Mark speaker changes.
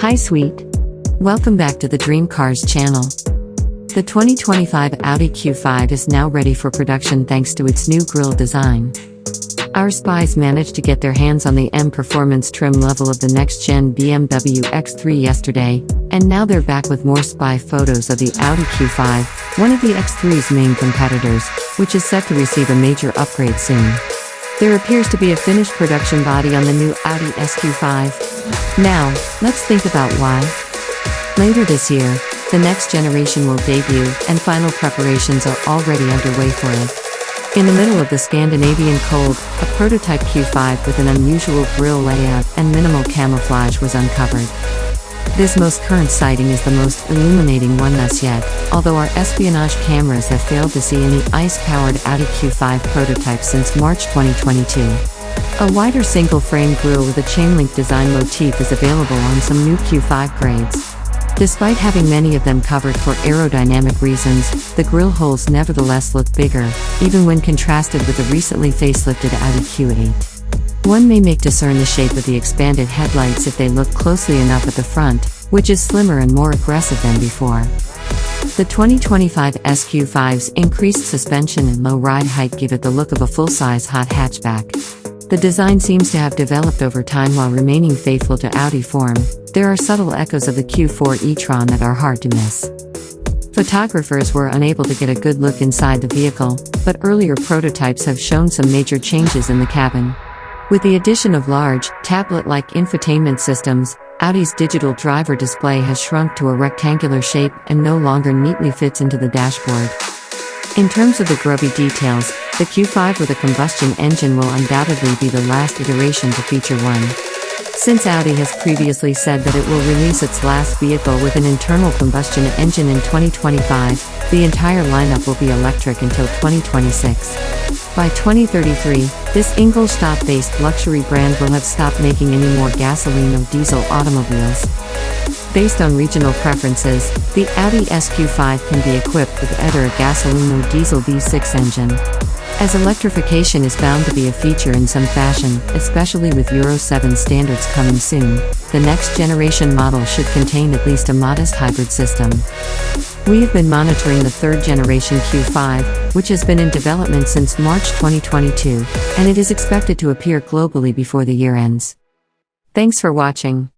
Speaker 1: Hi sweet! Welcome back to the Dream Cars channel. The 2025 Audi Q5 is now ready for production thanks to its new grille design. Our spies managed to get their hands on the M performance trim level of the next-gen BMW X3 yesterday, and now they're back with more spy photos of the Audi Q5, one of the X3's main competitors, which is set to receive a major upgrade soon. There appears to be a finished production body on the new Audi SQ5. Now, let's think about why. Later this year, the next generation will debut, and final preparations are already underway for it. In the middle of the Scandinavian cold, a prototype Q5 with an unusual grille layout and minimal camouflage was uncovered. This most current sighting is the most illuminating one thus yet, although our espionage cameras have failed to see any ICE-powered Audi Q5 prototypes since March 2022. A wider single-frame grille with a chain-link design motif is available on some new Q5 grades. Despite having many of them covered for aerodynamic reasons, the grille holes nevertheless look bigger, even when contrasted with the recently facelifted Audi Q8. One may discern the shape of the expanded headlights if they look closely enough at the front, which is slimmer and more aggressive than before. The 2025 SQ5's increased suspension and low ride height give it the look of a full-size hot hatchback. The design seems to have developed over time while remaining faithful to Audi form. There are subtle echoes of the Q4 e-tron that are hard to miss. Photographers were unable to get a good look inside the vehicle, but earlier prototypes have shown some major changes in the cabin. With the addition of large, tablet-like infotainment systems, Audi's digital driver display has shrunk to a rectangular shape and no longer neatly fits into the dashboard. In terms of the grubby details, the Q5 with a combustion engine will undoubtedly be the last iteration to feature one. Since Audi has previously said that it will release its last vehicle with an internal combustion engine in 2025, the entire lineup will be electric until 2026. By 2033, this Ingolstadt-based luxury brand will have stopped making any more gasoline or diesel automobiles. Based on regional preferences, the Audi SQ5 can be equipped with either a gasoline or diesel V6 engine. As electrification is bound to be a feature in some fashion, especially with Euro 7 standards coming soon, the next generation model should contain at least a modest hybrid system. We have been monitoring the third generation Q5, which has been in development since March 2022, and it is expected to appear globally before the year ends. Thanks for watching.